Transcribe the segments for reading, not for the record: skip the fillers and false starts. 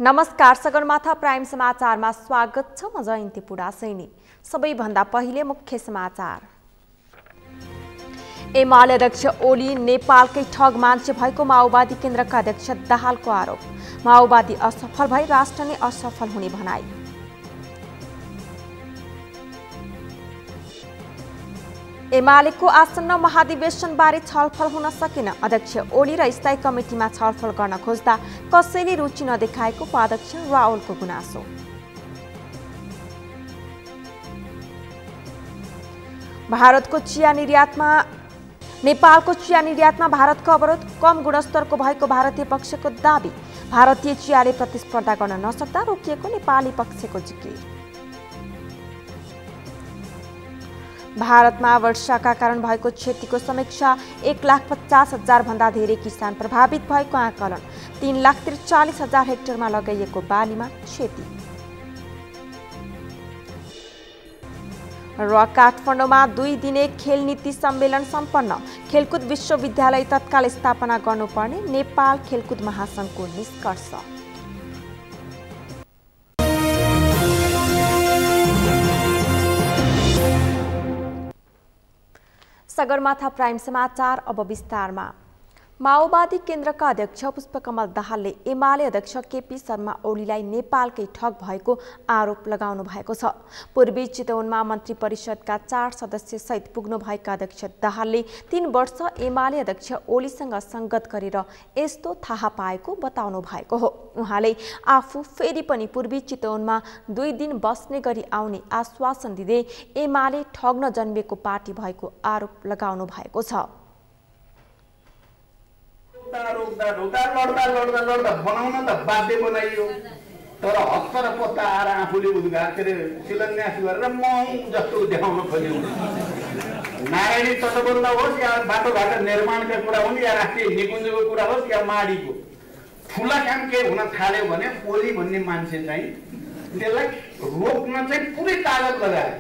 नमस्कार, सगरमाथा प्राइम समाचारमा स्वागत छ। म जयन्ती पुडासैनी। सबैभन्दा पहिले मुख्य समाचार। एमाले अध्यक्ष ओली नेपालकै ठग मान्छे भएको माओवादी केन्द्रका अध्यक्ष दाहालको आरोप। माओवादी असफल भई राष्ट्र नै असफल हुने भनाई। एमालेको आसन्न महाधिवेशनबारे छलफल हुन सकेन। अध्यक्ष ओली र स्थायी कमिटीमा छलफल गर्न खोज्दा कसैले रुचि नदेखाएको उपाध्यक्ष राहुलको गुनासो। नेपालको चिया निर्यातमा भारतको अवरोध, कम गुणस्तरको भएको भारतीय पक्षको दाबी। भारतीय चियाले प्रतिस्पर्धा गर्न नसक्दा रोकिएको नेपाली पक्षको जिकिर। भारतमा वर्षाका कारण भएको क्षतिको समीक्षा। 1,50,000 भन्दा धेरै किसान प्रभावित भएको आकलन। 3,43,000 हेक्टरमा लगाइएको बालीमा क्षति। र काठमाडौँमा 2 दिने खेल नीति सम्मेलन सम्पन्न। खेलकुद विश्वविद्यालय तत्काल स्थापना गर्नुपर्ने नेपाल खेलकुद महासंघको निष्कर्ष। सगरमाथा प्राइम समाचार अब विस्तारमा। माओवादी केन्द्रका अध्यक्ष पुष्पकमल दाहालले एमाले अध्यक्ष केपी शर्मा ओलीलाई नेपालकै ठग भएको आरोप लगाउनु भएको छ। पूर्वी चितवनमा मन्त्री परिषदका 4 सदस्य सहित पुग्नु भएका अध्यक्ष दाहालले 3 वर्ष एमाले अध्यक्ष ओलीसँग संगत गरेर यस्तो थाहा पाएको बताउनु भएको हो। उहाँले आफू फेरि पनि पूर्वी चितवनमा 2 दिन बस्ने गरी आउने आश्वासन दिँदै एमाले ठग्न जन्मिएको पार्टी भएको आरोप लगाउनु भएको छ। लड्दा बनाउन त बाध्य बनाइयो, तर हत्तर पत्ता आएर आफूले शिलान्यास गरेर म जस्तो देखाउन खोज्यो। नारायणी तटबन्ध होस् या बाटोघाटो निर्माणका कुरा हुन् या राष्ट्रिय निकुञ्जको कुरा होस् या माडीको, ठुला काम के हुन थाल्यो भने ओली भन्ने मान्छे चाहिँ त्यसलाई रोक्न चाहिँ पुरै तागत लगायो।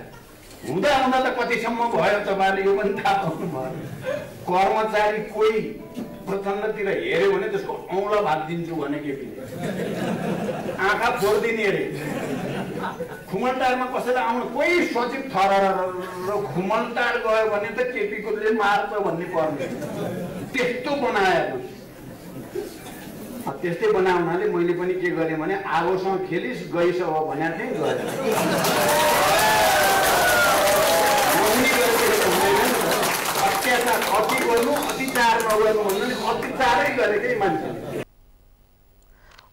हुँदा हुँदा त कतिसम्म भयो तपाईँले यो पनि थाहा पाउनु भयो। कर्मचारी कोही प्रचण्डतिर हेऱ्यो भने त्यसको औँला भात दिन्छु भने केपीले आँखा फोडिदिने अरे। खुमलटारमा कसैलाई आउनु कोही सचिव थर खुमलटार गयो भने त केपीकोले मार्छ भन्ने पर्ने त्यस्तो बनाएको। त्यस्तै बनाउनाले मैले पनि के गरेँ भने आगोसँग खेलिस गइस हो भने थिएँ गरेँ। अति गर्नु अतिचार नगर्नु भन्नु अतिचारै गरेकै मान्छे।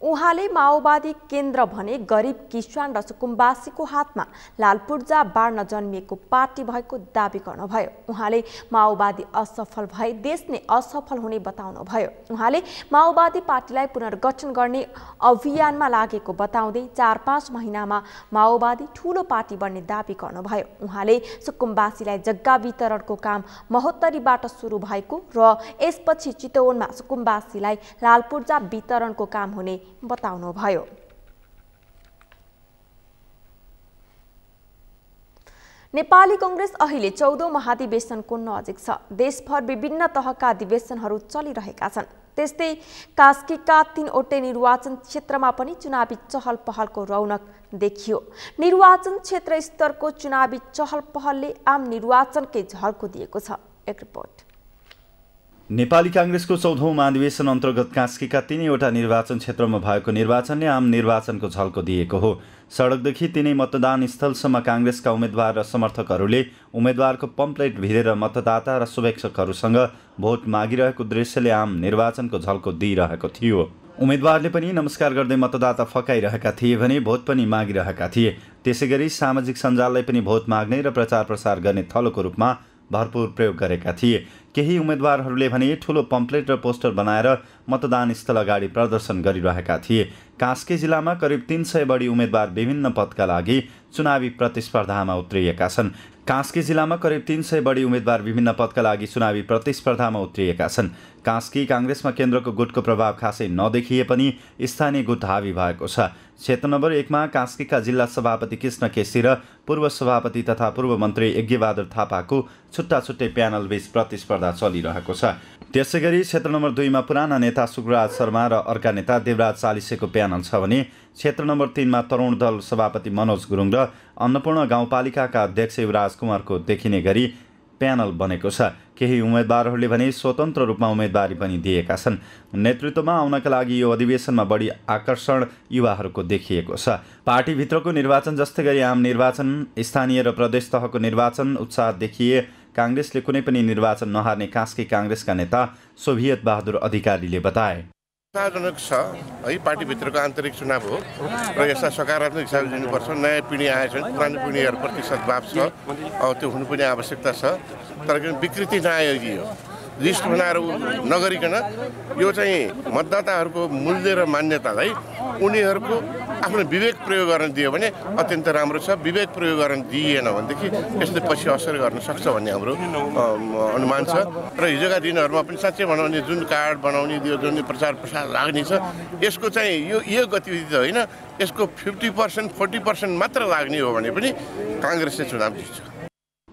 उहाँले माओवादी केन्द्र भने गरिब किसान र सुकुम्बासीको हातमा लालपूर्जा बाँड्न जन्मिएको पार्टी भएको दावी गर्नुभयो। उहाँले माओवादी असफल भए देश नै असफल हुने बताउनुभयो। उहाँले माओवादी पार्टीलाई पुनर्गठन गर्ने अभियानमा लागेको बताउँदै 4-5 महिनामा माओवादी ठूलो पार्टी बन्ने दावी गर्नुभयो। उहाँले सुकुम्बासीलाई जग्गा वितरणको काम महोत्तरीबाट सुरु भएको र यसपछि चितवनमा सुकुम्बासीलाई लालपूर्जा वितरणको काम हुने बताउनुभयो। नेपाली कांग्रेस अहिले 14औं महाधिवेशनको नजिक छ। देशभर विभिन्न तहका अधिवेशनहरू चलिरहेका छन्। त्यस्तै कास्कीका 3वटै निर्वाचन क्षेत्रमा पनि चुनावी चहल पहलको रौनक देखियो। निर्वाचन क्षेत्र स्तरको चुनावी चहल पहलले आम निर्वाचनकै झल्को दिएको छ। एक रिपोर्ट। नेपाली कांग्रेसको 14औं महाधिवेशन अन्तर्गत कास्कीका 3वटा निर्वाचन क्षेत्रमा भएको निर्वाचनले आम निर्वाचनको झल्को दिएको हो। सडकदेखि 3 मतदान स्थलसम्म कांग्रेसका उम्मेद्वार र समर्थकहरूले उम्मेद्वारको पम्पलेट भिरेर मतदाता र शुभेच्छकहरूसँग भोट मागिरहेको दृश्यले आम निर्वाचनको झल्को दिइरहेको थियो। उम्मेद्वारले पनि नमस्कार गर्दै मतदाता फकाइरहेका थिए भने भोट पनि मागिरहेका थिए। त्यसैगरी सामाजिक सञ्जाललाई पनि भोट माग्ने र प्रचार प्रसार गर्ने थलोको रूपमा भरपूर प्रयोग गरेका थिए। केही उम्मेद्वारहरूले भने ठूलो पम्पलेट र पोस्टर बनाएर मतदान स्थल अगाडि प्रदर्शन गरिरहेका थिए। कास्की जिल्लामा करिब 300 बढी उम्मेद्वार विभिन्न पदका लागि चुनावी प्रतिस्पर्धामा उत्रिएका छन्। कास्की जिल्लामा करिब 300 बढी उम्मेद्वार विभिन्न पदका लागि चुनावी प्रतिस्पर्धामा उत्रिएका छन्। कास्की कांग्रेसमा केन्द्रको गुटको प्रभाव खासै नदेखिए पनि स्थानीय गुट हावी भएको छ। क्षेत्र नम्बर 1 मा कास्कीका जिल्ला सभापति कृष्ण केसी र पूर्व सभापति तथा पूर्व मन्त्री यज्ञबहादुर थापाको छुट्टा छुट्टै प्यानल बीच प्रतिस्पर्धा चलिरहेको छ। त्यसैगरी क्षेत्र नम्बर 2 मा पुराना नेता सुखराज शर्मा र अर्का नेता देवराज चालिसेको प्यानल छ भने क्षेत्र नम्बर 3मा तरुण दल सभापति मनोज गुरुङ र अन्नपूर्ण गाउँपालिकाका अध्यक्ष युवराज कुमारको देखिने गरी प्यानल बनेको छ। केही उम्मेदवारहरूले भने स्वतन्त्र रूपमा उम्मेदवारी पनि दिएका छन्। नेतृत्वमा आउनका लागि यो अधिवेशनमा बढी आकर्षण युवाहरूको देखिएको छ। पार्टीभित्रको निर्वाचन जस्तै गरी आम निर्वाचन, स्थानीय र प्रदेश तहको निर्वाचन उत्साह देखिए। काङ्ग्रेसले कुनै पनि निर्वाचन नहार्ने कास्की काङ्ग्रेसका नेता सोभियत बहादुर अधिकारीले बताए। उत्साहजनक छ है, पार्टीभित्रको आन्तरिक चुनाव हो र यसलाई सकारात्मक हिसाबले लिनुपर्छ। नयाँ पिँढी आएछन्, पुरानो पिँढीहरूप्रति सद्भाव छ, त्यो हुनु पनि आवश्यकता छ। तर विकृति नआइयो, लिस्ट बनाएर नगरिकन यो चाहिँ मतदाताहरूको मूल्य र मान्यतालाई उनीहरूको आफ्नो विवेक प्रयोग गर्न दियो भने अत्यन्त राम्रो छ। विवेक प्रयोग गर्न दिइएन भनेदेखि यसले पछि असर गर्न सक्छ भन्ने हाम्रो अनुमान छ। र हिजोका दिनहरूमा पनि साँच्चै भनौँ भने जुन कार्ड बनाउने यो जुन प्रचार प्रसार लाग्ने छ, यसको चाहिँ यो गतिविधि त होइन, यसको 50% 40% मात्र लाग्ने हो भने पनि काङ्ग्रेसले चुनाव जित्छ।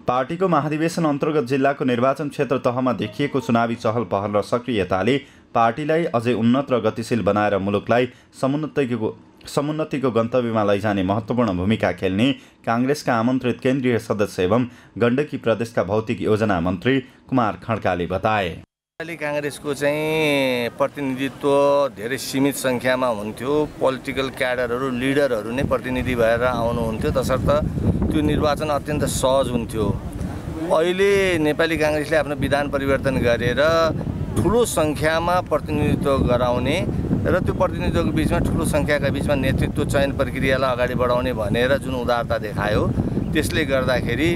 पार्टीको महाधिवेशन अन्तर्गत जिल्लाको निर्वाचन क्षेत्र तहमा देखिएको चुनावी चहल पहल र सक्रियताले पार्टीलाई अझै उन्नत र गतिशील बनाएर मुलुकलाई समुन्नतिको गन्तव्यमा लैजाने महत्त्वपूर्ण भूमिका खेल्ने काङ्ग्रेसका आमन्त्रित केन्द्रीय सदस्य एवं गण्डकी प्रदेशका भौतिक योजना मन्त्री कुमार खड्काले बताए। काङ्ग्रेसको चाहिँ प्रतिनिधित्व धेरै सीमित सङ्ख्यामा हुन्थ्यो। पोलिटिकल क्याडरहरू, लिडरहरू नै प्रतिनिधि भएर आउनुहुन्थ्यो, तसर्थ त्यो निर्वाचन अत्यन्त सहज हुन्थ्यो। अहिले नेपाली काङ्ग्रेसले आफ्नो विधान परिवर्तन गरेर ठुलो सङ्ख्यामा प्रतिनिधित्व गराउने र त्यो प्रतिनिधित्वको बिचमा ठुलो सङ्ख्याका बिचमा नेतृत्व चयन प्रक्रियालाई अगाडि बढाउने भनेर जुन उदारता देखायो, त्यसले गर्दाखेरि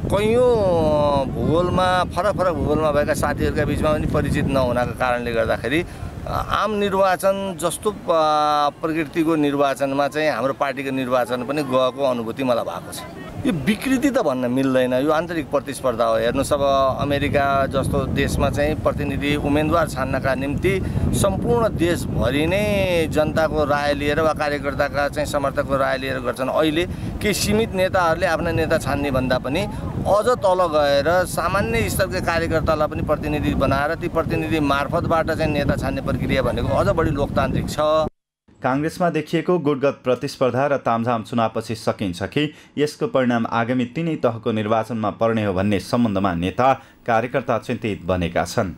कैयौँ भूगोलमा फरक भूगोलमा भएका साथीहरूका बिचमा पनि परिचित नहुनाको कारणले गर्दाखेरि आम निर्वाचन जस्तो प्रकृतिको निर्वाचनमा चाहिँ हाम्रो पार्टीको निर्वाचन पनि गएको अनुभूति मलाई भएको छ। यो विकृति त भन्न मिल्दैन, यो आन्तरिक प्रतिस्पर्धा हो। हेर्नुहोस्, अब अमेरिका जस्तो देशमा चाहिँ प्रतिनिधि उम्मेदवार छान्नका निम्ति सम्पूर्ण देशभरि नै जनताको राय लिएर वा कार्यकर्ताका चाहिँ समर्थकको राय लिएर गर्छन्। अहिले केही सीमित नेताहरूले आफ्ना नेता छान्ने भन्दा पनि अझ तल गएर सामान्य स्तरका कार्यकर्तालाई पनि प्रतिनिधि बनाएर ती प्रतिनिधि मार्फतबाट चाहिँ नेता छान्ने प्रक्रिया भनेको अझ बढी लोकतान्त्रिक छ। काङ्ग्रेसमा देखिएको गुटगत प्रतिस्पर्धा र तामझाम चुनावपछि सकिन्छ कि यसको परिणाम आगामी तिनै तहको निर्वाचनमा पर्ने हो भन्ने सम्बन्धमा नेता कार्यकर्ता चिन्तित बनेका छन्।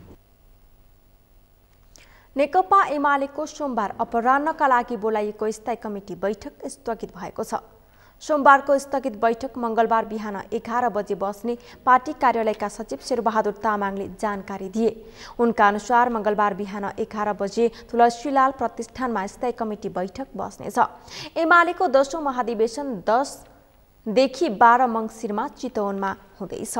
नेकपा एमालेको सोमबार अपराह्नका लागि बोलाइएको स्थायी कमिटी बैठक स्थगित भएको छ। सोमबारको स्थगित बैठक मङ्गलबार बिहान 11 बजे बस्ने पार्टी कार्यालयका सचिव शेरबहादुर तामाङले जानकारी दिए। उनका अनुसार मङ्गलबार बिहान 11 बजे तुलसीलाल प्रतिष्ठानमा स्थायी कमिटी बैठक बस्नेछ। एमालेको 10औं महाधिवेशन 10 देखि 12 मङ्सिरमा चितवनमा हुँदैछ।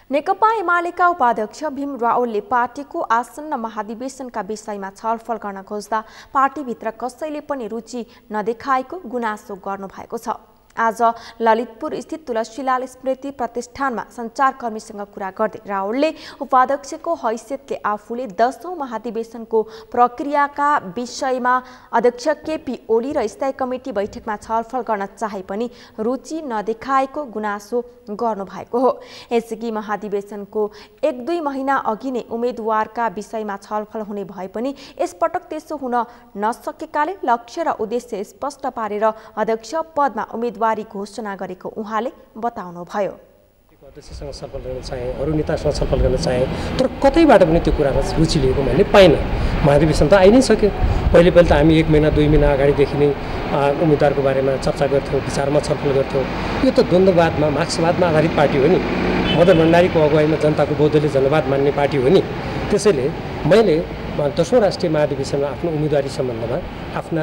नेकपा एमालेका उपाध्यक्ष भीम रावलले पार्टीको आसन्न महाधिवेशनका विषयमा छलफल गर्न खोज्दा पार्टीभित्र कसैले पनि रुचि नदेखाएको गुनासो गर्नुभएको छ। आज ललितपुर स्थित तुलसीलाल स्मृति प्रतिष्ठानमा सञ्चारकर्मीसँग कुरा गर्दै रावलले उपाध्यक्षको हैसियतले आफूले 10औं महाधिवेशनको प्रक्रियाका विषयमा अध्यक्ष केपी ओली र स्थायी कमिटी बैठकमा छलफल गर्न चाहे पनि रुचि नदेखाएको गुनासो गर्नुभएको हो। यसअघि महाधिवेशनको 1-2 महिना अघि नै उम्मेदवारका विषयमा छलफल हुने भए पनि यसपटक त्यसो हुन नसकेकाले लक्ष्य र उद्देश्य स्पष्ट पारेर अध्यक्ष पदमा उम्मेदवार घोषणा गरेको उहाँले बताउनुभयो। अध्यक्षसँग छलफल गर्न चाहे, अरू नेतासँग छलफल गर्न चाहे, तर कतैबाट पनि त्यो कुरामा रुचि लिएको मैले पाइनँ। महाधिवेशन त आइ नै सक्यो। पहिले त हामी 1 महिना 2 महिना अगाडिदेखि नै उम्मेदवारको बारेमा चर्चा गर्थ्यौँ, विचारमा छलफल गर्थ्यौँ। यो त द्वन्द्ववादमा मार्क्सवादमा आधारित पार्टी हो नि। मदन भण्डारीको अगुवाईमा जनताको बौद्धले जनवाद मान्ने पार्टी हो नि। त्यसैले मैले 10औं राष्ट्रिय महाधिवेशनमा आफ्नो उम्मेदवारी सम्बन्धमा आफ्ना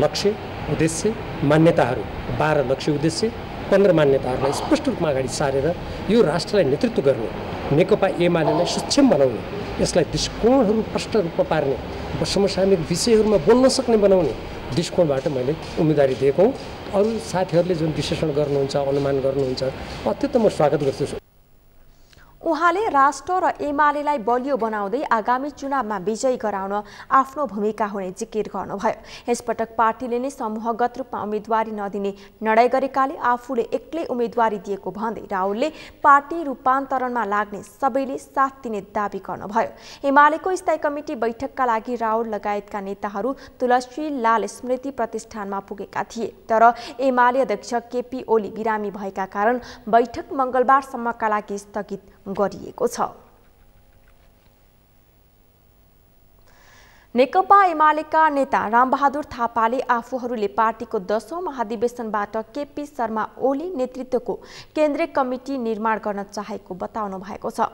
लक्ष्य, उद्देश्य, मान्यताहरू 12 लक्ष्य, उद्देश्य, 15 मान्यताहरूलाई स्पष्ट रूपमा अगाडि सारेर यो राष्ट्रलाई नेतृत्व गर्ने, नेकपा एमालेलाई सक्षम बनाउने, यसलाई दृष्टिकोणहरू प्रष्ट रूपमा पार्ने, समसामयिक विषयहरूमा बोल्न सक्ने बनाउने दृष्टिकोणबाट मैले उम्मेदवारी दिएको हुँ। अरू साथीहरूले जुन विश्लेषण गर्नुहुन्छ, अनुमान गर्नुहुन्छ, अत्यन्त म स्वागत गर्छु। उहाँले राष्ट्र र एमालेलाई बलियो बनाउँदै आगामी चुनावमा विजयी गराउन आफ्नो भूमिका हुने जिकिर गर्नुभयो। यसपटक पार्टीले नै समूहगत रूपमा उम्मेदवारी नदिने निर्णय गरेकाले आफूले एक्लै उम्मेदवारी दिएको भन्दै राहुलले पार्टी रूपान्तरणमा लाग्ने सबैले साथ दिने दावी गर्नुभयो। एमालेको स्थायी कमिटी बैठकका लागि राहुल लगायतका नेताहरू तुलसी लाल स्मृति प्रतिष्ठानमा पुगेका थिए, तर एमाले अध्यक्ष केपी ओली बिरामी भएका कारण बैठक मंगलबारसम्मका लागि स्थगित गरिएको छ। नेकपा एमालेका नेता रामबहादुर थापाले आफूहरूले पार्टीको 10औं महाधिवेशनबाट केपी शर्मा ओली नेतृत्वको केन्द्रीय कमिटी निर्माण गर्न चाहेको बताउनु भएको छ।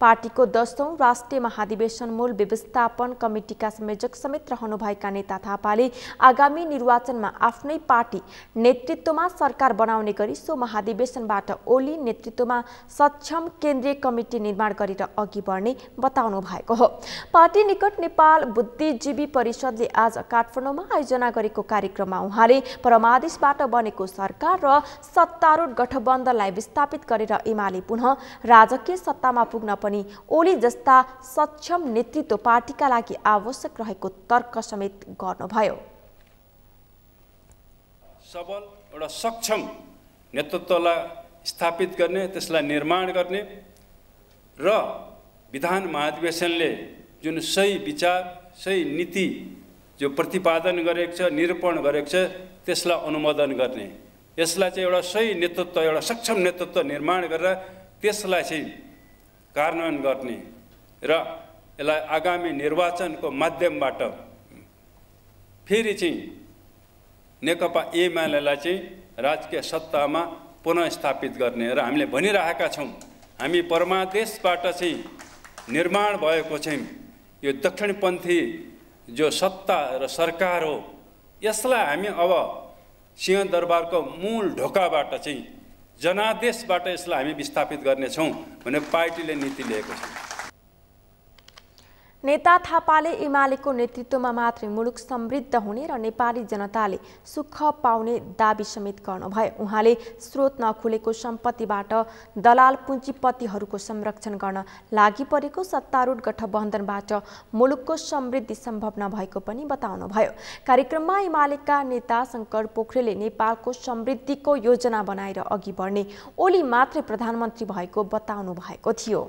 पार्टीको 10औं राष्ट्रिय महाधिवेशन मूल व्यवस्थापन कमिटीका संयोजक समेत रहनुभएका नेता थापाले आगामी निर्वाचनमा आफ्नै पार्टी नेतृत्वमा सरकार बनाउने गरी सो महाधिवेशनबाट ओली नेतृत्वमा सक्षम केन्द्रीय कमिटी निर्माण गरेर अघि बढ्ने बताउनु भएको हो। पार्टी निकट नेपाल बुद्धिजीवी परिषदले आज काठमाडौँमा आयोजना गरेको कार्यक्रममा उहाँले परमादेशबाट बनेको सरकार र सत्तारूढ गठबन्धनलाई विस्थापित गरेर एमाले पुनः राजकीय सत्तामा पुग्न पनि ओली जस्ता सक्षम नेतृत्व पार्टीका लागि आवश्यक रहेको तर्क समेत गर्नुभयो। सबल एउटा सक्षम नेतृत्वलाई स्थापित गर्ने, त्यसलाई निर्माण गर्ने र विधान महाधिवेशनले जुन सही विचार, सही नीति जो प्रतिपादन गरेको छ, निरूपण गरेको छ, त्यसलाई अनुमोदन गर्ने, यसलाई चाहिँ एउटा सही नेतृत्व, एउटा सक्षम नेतृत्व निर्माण गरेर त्यसलाई चाहिँ कार्यान्वयन गर्ने र यसलाई आगामी निर्वाचनको माध्यमबाट फेरि चाहिँ नेकपा एमालेलाई चाहिँ राजकीय सत्तामा पुनः स्थापित गर्ने र हामीले भनिरहेका छौँ, हामी परमादेशबाट चाहिँ निर्माण भएको चाहिँ यो दक्षिणपन्थी जो सत्ता र सरकार हो, यसलाई हामी अब सिंहदरबारको मूल ढोकाबाट चाहिँ जनादेशबाट यसलाई हामी विस्थापित गर्नेछौँ भनेर पार्टीले नीति लिएको छ। नेता थापाले एमालेको नेतृत्वमा मात्रै मुलुक समृद्ध हुने र नेपाली जनताले सुख पाउने दावी समेत गर्नुभयो। उहाँले स्रोत नखुलेको सम्पत्तिबाट दलाल पुँजीपतिहरूको संरक्षण गर्न लागि परेको सत्तारूढ गठबन्धनबाट मुलुकको समृद्धि सम्भव नभएको पनि बताउनुभयो। कार्यक्रममा एमालेका नेता शङ्कर पोखरेलले नेपालको समृद्धिको योजना बनाएर अघि बढ्ने ओली मात्रै प्रधानमन्त्री भएको बताउनु भएको थियो।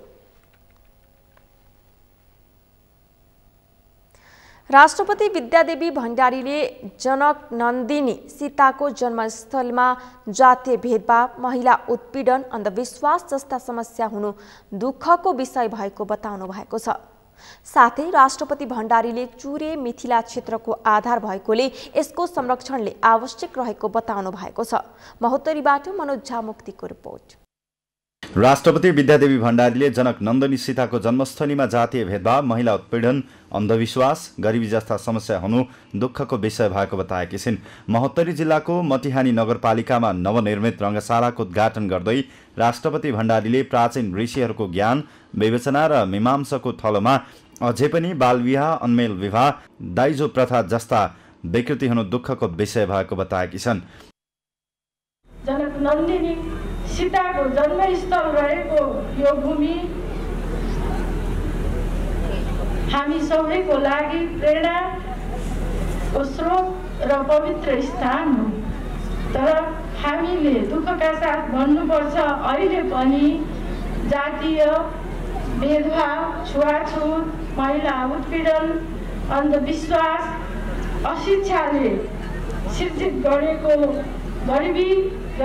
राष्ट्रपति विद्यादेवी भण्डारीले जनक नन्दिनी सीताको जन्मस्थलमा जातीय भेदभाव, महिला उत्पीडन, अन्धविश्वास जस्ता समस्या हुनु दुःखको विषय भएको बताउनु भएको छ। साथै राष्ट्रपति भण्डारीले चुरे मिथिला क्षेत्रको आधार भएकोले यसको संरक्षणले आवश्यक रहेको बताउनु भएको छ। महोत्तरीबाट मनोज झा मुक्तिको रिपोर्ट। राष्ट्रपति विद्यादेवी भण्डारीले जनक नन्दनी सीताको जन्मस्थलीमा जातीय भेदभाव, महिला उत्पीडन, अन्धविश्वास, गरिबी जस्ता समस्या हुनु दुःखको विषय भएको बताएकी छिन्। महोत्तरी जिल्लाको मटिहानी नगरपालिकामा नवनिर्मित रङ्गशालाको उद्घाटन गर्दै राष्ट्रपति भण्डारीले प्राचीन ऋषिहरूको ज्ञान, विवेचना र मीमांसाको थलोमा अझै पनि बालविवाह, अन्मेल विवाह, दाइजो प्रथा जस्ता विकृति हुनु दुःखको विषय भएको बताएकी छन्। जनक नन्दिनी सीताको जन्मस्थल रहेको यो भूमि हामी सबैको लागि प्रेरणाको स्रोत र पवित्र स्थान हो। तर हामीले दुःखका साथ भन्नुपर्छ, अहिले पनि जातीय भेदभाव, छुवाछुत, महिला उत्पीडन, अन्धविश्वास, अशिक्षाले सिर्जित गरेको गरिबी र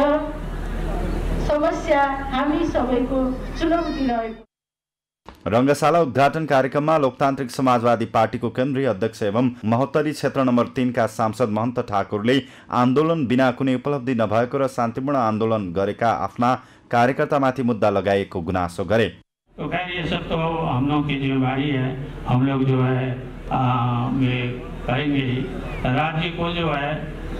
समस्या हामी सबैको चुनौती रहेको। रङ्गशाला उद्घाटन कार्यक्रममा लोकतान्त्रिक समाजवादी पार्टीको केन्द्रीय अध्यक्ष एवं महोत्तरी क्षेत्र नम्बर 3 का सांसद महन्त ठाकुरले आन्दोलन बिना कुनै उपलब्धि नभएको र शान्तिपूर्ण आन्दोलन गरेका आफ्ना कार्यकर्तामाथि मुद्दा लगाएको गुनासो गरे। तो खैर ये सब तो हम लोग की जिम्मेदारी है, हम लोग जो है करेंगे ही। राज्य को जो है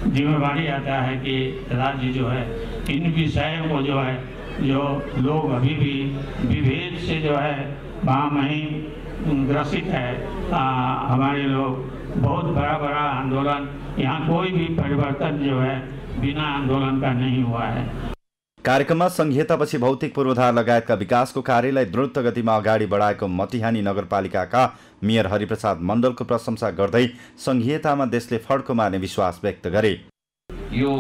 जिम्मेदारी आता है कि राज्य जो है इन विषयों को जो है, जो लोग अभी भी विभेद से जो है वहीं ग्रसित है, हमारे लोग बहुत बड़ा आंदोलन, यहाँ कोई भी परिवर्तन जो है बिना आंदोलन का नहीं हुआ है। कार्यक्रममा संघीयतापछि भौतिक पूर्वाधार लगायतका विकासको कार्यलाई द्रुत गतिमा अगाडि बढाएको मटिहानी नगरपालिकाका मेयर हरिप्रसाद मण्डलको प्रशंसा गर्दै संघीयतामा देशले फड्को मार्ने विश्वास व्यक्त गरे। यो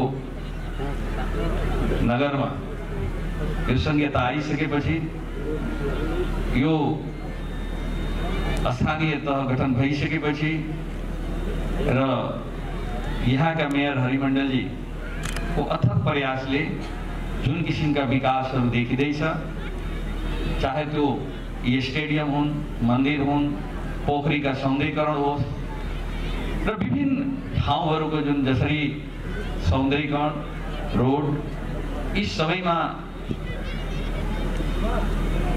नगरमा यो संघीयता आइसकेपछि यो स्थानीय तह गठन भइसकेपछि र यहाँका मेयर हरिमण्डलजीको अथक प्रयासले जुन किसिमका विकासहरू देखिँदैछ, चाहे त्यो स्टेडियम हुन्, मन्दिर हुन्, पोखरीका सौन्दर्यीकरण होस् र विभिन्न ठाउँहरूको जुन जसरी सौन्दर्यीकरण, रोड, यी सबैमा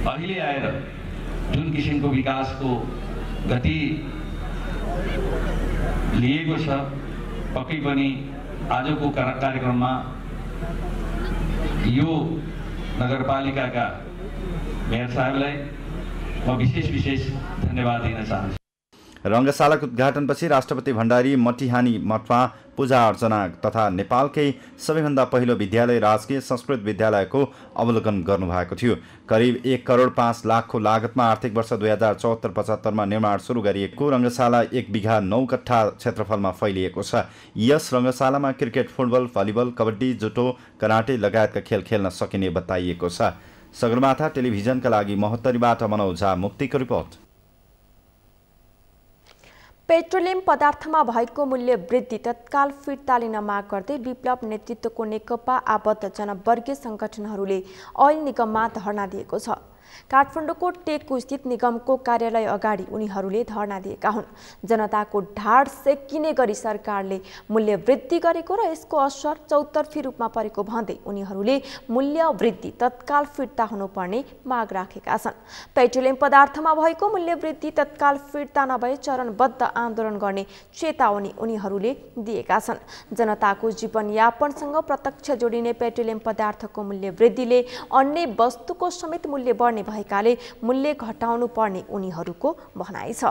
अहिले आएर जुन किसिमको विकासको गति लिएको छ, पक्कै पनि आजको कार्यक्रममा यो नगरपालिकाका मेयर साहबलाई म विशेष धन्यवाद दिन चाहन्छु। रङ्गशालाको उद्घाटनपछि राष्ट्रपति भण्डारी मटिहानी मठमा पूजा अर्चना तथा नेपालकै सबैभन्दा पहिलो विद्यालय राजकीय संस्कृत विद्यालयको अवलोकन गर्नुभएको थियो। करिब 1,05,00,000 लागतमा आर्थिक वर्ष 2074-75 निर्माण सुरु गरिएको रङ्गशाला 1 बिघा 9 कट्ठा क्षेत्रफलमा फैलिएको छ। यस रङ्गशालामा cricket, football, volleyball, kabaddi, judo, karate लगायतका खेल खेल्न सकिने बताइएको छ। सगरमाथा टेलिभिजनका लागि महोत्तरीबाट मनोज झा मुक्तिको रिपोर्ट। पेट्रोलियम पदार्थमा भएको मूल्य वृद्धि तत्काल फिर्ता लिन माग गर्दै विप्लव नेतृत्वको नेकपा आबद्ध जनवर्गीय संगठनहरूले ओइल निगममा धरना दिएको छ। काठमाडौँको टेकु स्थित निगमको कार्यालय अगाडि उनीहरूले धरना दिएका हुन्। जनताको ढाड सेकिने गरी सरकारले मूल्य वृद्धि गरेको र यसको असर चौतर्फी रूपमा परेको भन्दै उनीहरूले मूल्य वृद्धि तत्काल फिर्ता हुनुपर्ने माग राखेका छन्। पेट्रोलियम पदार्थमा भएको मूल्य वृद्धि तत्काल फिर्ता नभए चरणबद्ध आन्दोलन गर्ने चेतावनी उनीहरूले दिएका छन्। जनताको जीवनयापनसँग प्रत्यक्ष जोडिने पेट्रोलियम पदार्थको मूल्य वृद्धिले अन्य वस्तुको समेत मूल्य बढ्ने भएकाले मूल्य घटाउनु पर्ने उनीहरूको भनाइ छ।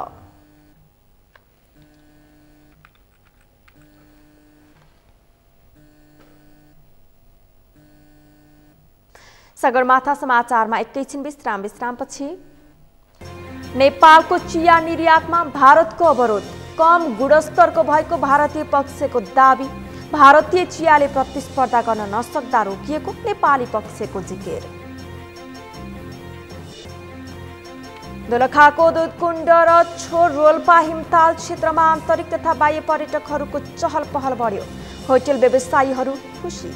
सगरमाथा समाचारमा एकैछिन विश्रामपछि नेपालको चिया निर्यातमा भारतको अवरोध, कम गुणस्तरको भएको भारतीय पक्षको दाबी। भारतीय चियाले प्रतिस्पर्धा गर्न नसक्दा रोकिएको नेपाली पक्षको जिकिर। दोलखाको दुधकुण्ड र छोर रोल्पा हिमताल क्षेत्रमा आन्तरिक तथा बाह्य पर्यटकहरूको चहल पहल बढ्यो। होटल व्यवसायीहरू खुसी।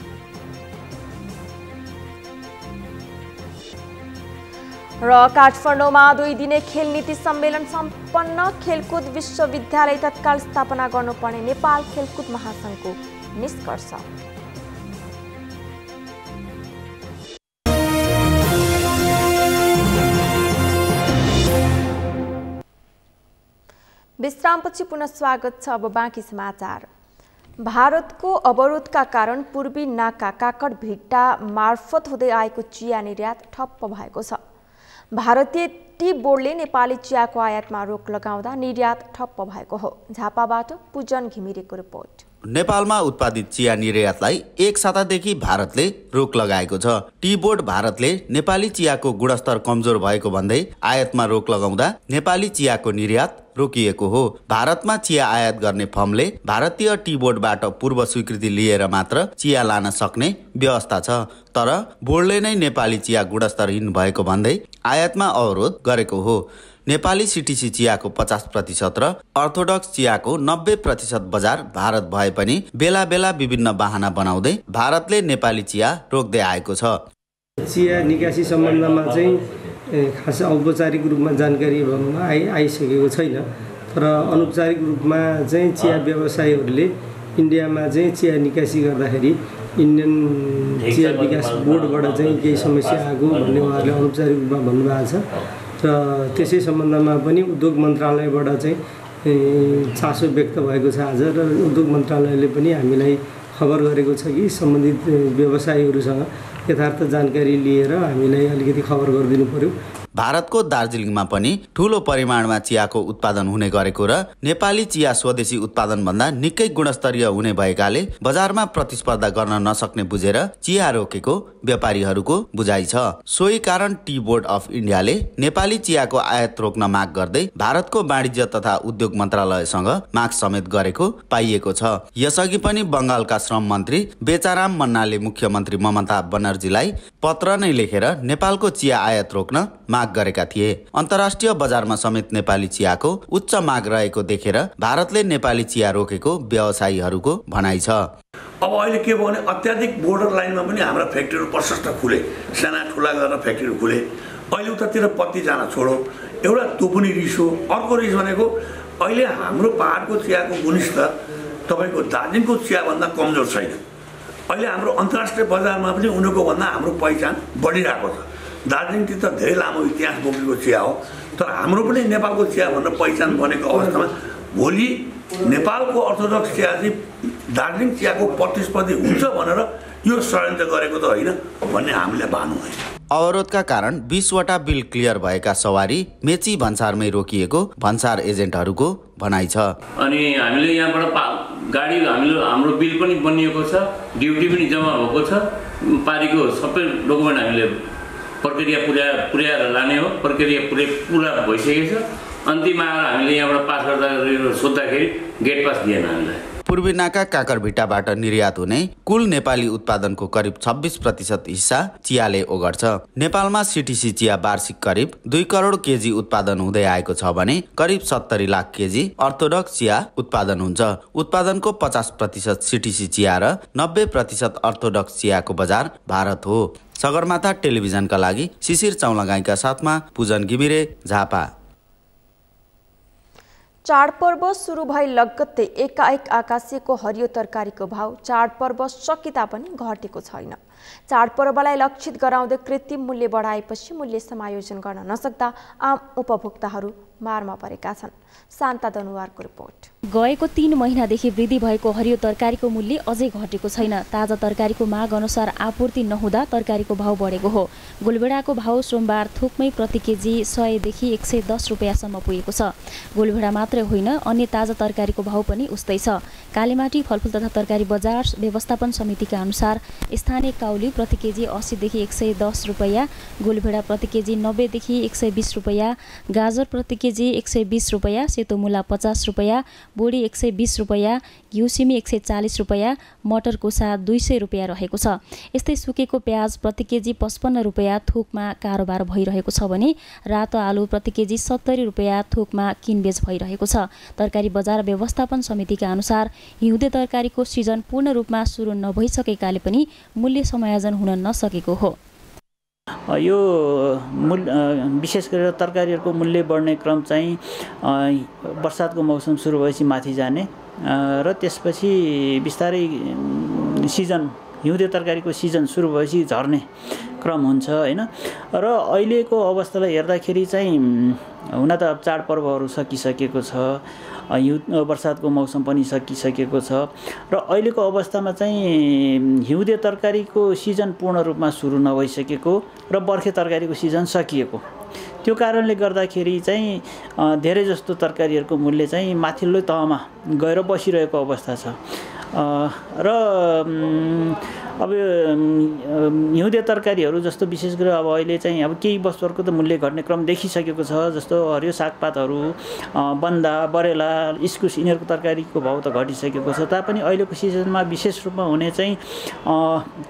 र काठमाडौँमा 2 दिने खेल नीति सम्मेलन सम्पन्न। खेलकुद विश्वविद्यालय तत्काल स्थापना गर्नुपर्ने नेपाल खेलकुद महासंघको निष्कर्ष। विश्रामपछि पुनः स्वागत छ। अब बाँकी समाचार। भारतको अवरोधका कारण पूर्वी नाका काकडभिट्टा मार्फत हुँदै आएको चिया निर्यात ठप्प भएको छ। भारतीय टी बोर्डले नेपाली चियाको आयातमा रोक लगाउँदा निर्यात ठप्प भएको हो। झापाबाट पूजन घिमिरेको रिपोर्ट। नेपालमा उत्पादित चिया निर्यातलाई 1 सातादेखि भारतले रोक लगाएको छ। टी बोर्ड भारतले नेपाली चियाको गुणस्तर कमजोर भएको भन्दै आयातमा रोक लगाउँदा नेपाली चियाको निर्यात रोकिएको हो। भारतमा चिया आयात गर्ने फर्मले भारतीय टी बोर्डबाट पूर्व स्वीकृति लिएर मात्र चिया लान सक्ने व्यवस्था छ। तर बोर्डले नै नेपाली चिया गुणस्तरहीन भएको भन्दै आयातमा अवरोध गरेको हो। नेपाली सिटिसी चियाको 50% र अर्थोडक्स चियाको 90% बजार भारत भए पनि बेला बेला विभिन्न बहाना बनाउँदै भारतले नेपाली चिया रोक्दै आएको छ। चिया निकासी सम्बन्धमा चाहिँ खास औपचारिक रूपमा जानकारी आइसकेको छैन। तर अनौपचारिक रूपमा चाहिँ चिया व्यवसायीहरूले इन्डियामा चाहिँ चिया निकासी गर्दाखेरि इन्डियन चिया विकास बोर्डबाट चाहिँ केही समस्या आएको भन्ने उहाँहरूले अनौपचारिक रूपमा भन्नुभएको छ। र त्यसै सम्बन्धमा पनि उद्योग मन्त्रालयबाट चाहिँ चासो व्यक्त भएको छ आज। र उद्योग मन्त्रालयले पनि हामीलाई खबर गरेको छ कि सम्बन्धित व्यवसायीहरूसँग यथार्थ जानकारी लिएर हामीलाई अलिकति खबर गरिदिनु पर्यो। भारतको दार्जिलिङमा पनि ठूलो परिमाणमा चियाको उत्पादन हुने गरेको र नेपाली चिया स्वदेशी उत्पादन भन्दा निकै गुणस्तरीय हुने भएकाले बजारमा प्रतिस्पर्धा गर्न नसक्ने बुझेर चिया रोकेको व्यापारीहरूको बुझाइ छ। सोही कारण टी बोर्ड अफ इन्डियाले नेपाली चियाको आयात रोक्न माग गर्दै भारतको वाणिज्य तथा उद्योग मन्त्रालयसँग माग समेत गरेको पाइएको छ। यसअघि पनि बंगालका श्रम मन्त्री बेचाराम मन्नाले मुख्यमन्त्री ममता बनर्जीलाई पत्र नै लेखेर नेपालको चिया आयात रोक्न माग गरेका थिए। अन्तर्राष्ट्रिय बजारमा समेत नेपाली चियाको उच्च माग रहेको देखेर भारतले नेपाली चिया रोकेको व्यवसायीहरूको भनाइ छ। अब अहिले के भयो भने अत्याधिक बोर्डर लाइनमा पनि हाम्रा फ्याक्ट्रीहरू प्रशस्त खुले, साना ठुला गरेर फ्याक्ट्रीहरू खुले। अहिले उतातिर पत्ती जान छोडो, एउटा त्यो पनि रिस हो। अर्को रिस भनेको अहिले हाम्रो पहाडको चियाको गुणस्तर तपाईँको दार्जिलिङको चियाभन्दा कमजोर छैन। अहिले हाम्रो अन्तर्राष्ट्रिय बजारमा पनि उनीहरूको भन्दा हाम्रो पहिचान बढिरहेको छ। दार्जिलिङ त धेरै लामो इतिहास बोकेको चिया हो, तर हाम्रो पनि नेपालको चिया भनेर पहिचान बनेको अवस्थामा भोलि नेपालको अर्थोडक्स चिया चाहिँ दार्जिलिङ चियाको प्रतिस्पर्धी हुन्छ भनेर यो षड्यन्त्र गरेको त होइन भन्ने हामीले भानु है। अवरोधका कारण 20 वटा बिल क्लियर भएका सवारी मेची भन्सारमै रोकिएको भन्सार एजेन्टहरूको भनाइ छ। अनि हामीले यहाँबाट गाडी हाम्रो बिल पनि बनिएको छ, ड्युटी पनि जम्मा भएको छ, पारीको सबै डकुमेन्ट हामीले प्रक्रिया पुर्याएर लाने हो। प्रक्रिया पुरा भइसकेको छ। अन्तिममा आएर हामीले यहाँबाट पास गर्दा सोद्धाखेरि गेट पास दिएन हामीलाई। पूर्वी नाका काकरभिट्टाबाट निर्यात हुने कुल नेपाली उत्पादनको करिब 26% हिस्सा चियाले ओगट्छ। नेपालमा सीटीसी चिया वार्षिक करिब 2 करोड केजी उत्पादन हुँदै आएको छ भने करिब 70 लाख केजी अर्थोडक्स चिया उत्पादन हुन्छ। उत्पादनको 50% सीटीसी चिया र 90% अर्थोडक्स चियाको बजार भारत हो। सगरमाथा टेलिभिजनका लागि शिशिर चौलागाईका साथमा पूजन घिमिरे, झापा। चाडपर्व सुरु भई लगत्तै एकाएक आकाशिएको हरियो तरकारीको भाव चाडपर्व सकिँदा पनि घटेको छैन। चाडपर्वलाई लक्षित गराउँदै कृत्रिम मूल्य बढाएपछि मूल्य समायोजन गर्न नसक्दा आम उपभोक्ताहरू मारमा परेका छन्। शान्ता दनुवारको रिपोर्ट। गएको 3 महिनादेखि वृद्धि भएको हरियो तरकारीको मूल्य अझै घटेको छैन। ताजा तरकारीको माग अनुसार आपूर्ति नहुँदा तरकारीको भाव बढेको हो। गोलभेडाको भाव सोमबार थोकमै प्रति केजी 100 देखि 110 रुपैयाँसम्म पुगेको छ। गोलभेडा मात्रै होइन, अन्य ताजा तरकारीको भाव पनि उस्तै छ। कालीमाटी फलफुल तथा तरकारी बजार व्यवस्थापन समितिका अनुसार स्थानीय काउली प्रति केजी 80 देखि 110 रुपैयाँ, गोलभेडा प्रति केजी 90 देखि 120 रुपैयाँ, गाजर प्रति केजी 120 रुपैयाँ, सेतो मुला 50 रुपैयाँ, बोडी 120 रुपैयाँ, घिउसिमी 140 रुपैयाँ, मटर कोसा 200 रुपैयाँ रहेको छ। यस्तै सुकेको प्याज प्रति केजी 55 रुपैयाँ थोकमा कारोबार भइरहेको छ भने रातो आलु प्रति केजी 70 रुपैयाँ थोकमा किनबेच भइरहेको छ। तरकारी बजार व्यवस्थापन समितिका अनुसार हिउँदे तरकारीको सिजन पूर्ण रूपमा सुरु नभइसकेकाले पनि मूल्य समायोजन हुन नसकेको हो। यो विशेष गरेर तरकारीहरूको मूल्य बढ्ने क्रम चाहिँ बर्सातको मौसम सुरु भएपछि माथि जाने र त्यसपछि बिस्तारै सिजन हिउँदे तरकारीको सिजन सुरु भएपछि झर्ने क्रम हुन्छ हैन। र अहिलेको अवस्थालाई हेर्दाखेरि चाहिँ हुन त अब चाडपर्वहरू सकिसकेको छ, बर्सातको मौसम पनि सकिसकेको छ र अहिलेको अवस्थामा चाहिँ हिउँदे तरकारीको सिजन पूर्ण रूपमा सुरु नभइसकेको र बर्खे तरकारीको सिजन सकिएको, त्यो कारणले गर्दाखेरि चाहिँ धेरै जस्तो तरकारीहरूको मूल्य चाहिँ माथिल्लो तहमा गएर बसिरहेको अवस्था छ। र अब हिउँदे तरकारीहरू जस्तो विशेष गरेर अब अहिले चाहिँ अब केही वस्तुहरूको त मूल्य घट्ने क्रम देखिसकेको छ, जस्तो हरियो सागपातहरू, बन्दा, बरेला, इस्कुस यिनीहरूको तरकारीको भाउ त घटिसकेको छ। तापनि अहिलेको सिजनमा विशेष रूपमा हुने चाहिँ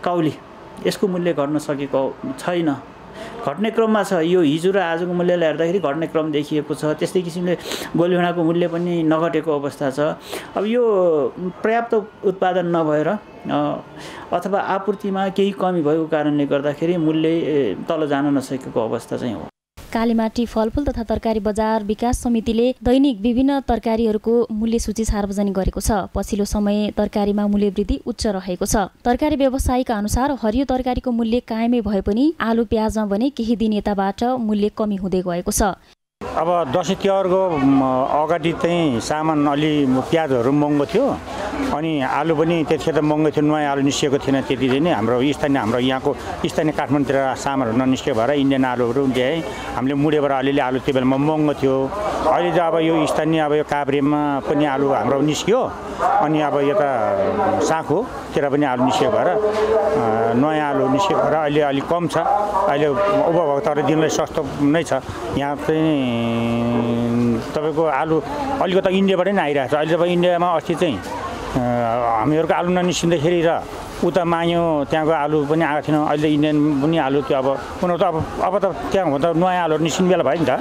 काउली, यसको मूल्य घट्न सकेको छैन, घट्ने क्रममा छ। यो हिजो र आजको मूल्यलाई हेर्दाखेरि घट्ने क्रम देखिएको छ। त्यस्तै किसिमले गोलभेडाको मूल्य पनि नघटेको अवस्था छ। अब यो पर्याप्त उत्पादन नभएर अथवा आपूर्तिमा केही कमी भएको कारणले गर्दाखेरि मूल्य तल जान नसकेको अवस्था चाहिँ हो। कालीमाटी फलफुल तथा तरकारी बजार विकास समितिले दैनिक विभिन्न तरकारीहरूको मूल्य सूची सार्वजनिक गरेको छ। पछिल्लो समय तरकारीमा मूल्य वृद्धि उच्च रहेको छ। तरकारी व्यवसायीका अनुसार हरियो तरकारीको मूल्य कायमै भए पनि आलु प्याजमा भने केही दिन यताबाट मूल्य कमी हुँदै गएको छ। अब दसैँ तिहारको अगाडि चाहिँ सामान अलि प्याजहरू महँगो थियो अनि आलु पनि त्यतिखेर त महँगो थियो, नयाँ आलु निस्किएको थिएन त्यति चाहिँ हाम्रो यहाँको स्थानीय काठमाडौँतिर सामानहरू ननिस्केको भएर इन्डियन आलुहरू ल्याए हामीले मुडेबाट अलिअलि आलु त्यो बेलामा महँगो थियो। अहिले चाहिँ अब यो स्थानीय अब यो काभ्रेमा पनि आलु हाम्रो निस्क्यो अनि अब यता साँखोतिर पनि आलु निस्केको भएर नयाँ आलु निस्केको भएर अहिले अलिक कम छ। अहिले उपभोक्ताहरू दिनलाई सस्तो नै छ। यहाँ चाहिँ तपाईँको आलु अलिकति त इन्डियाबाटै नै आइरहेको छ। अहिले तपाईँ इन्डियामा अस्ति चाहिँ हामीहरूको आलु ननिस्किँदाखेरि र उता माग्यो त्यहाँको आलु पनि आएको थिएन। अहिले इन्डियन पनि आलु त्यो उनीहरू त अब त त्यहाँ हुँदा नयाँ आलुहरू निस्किने बेला भयो नि त।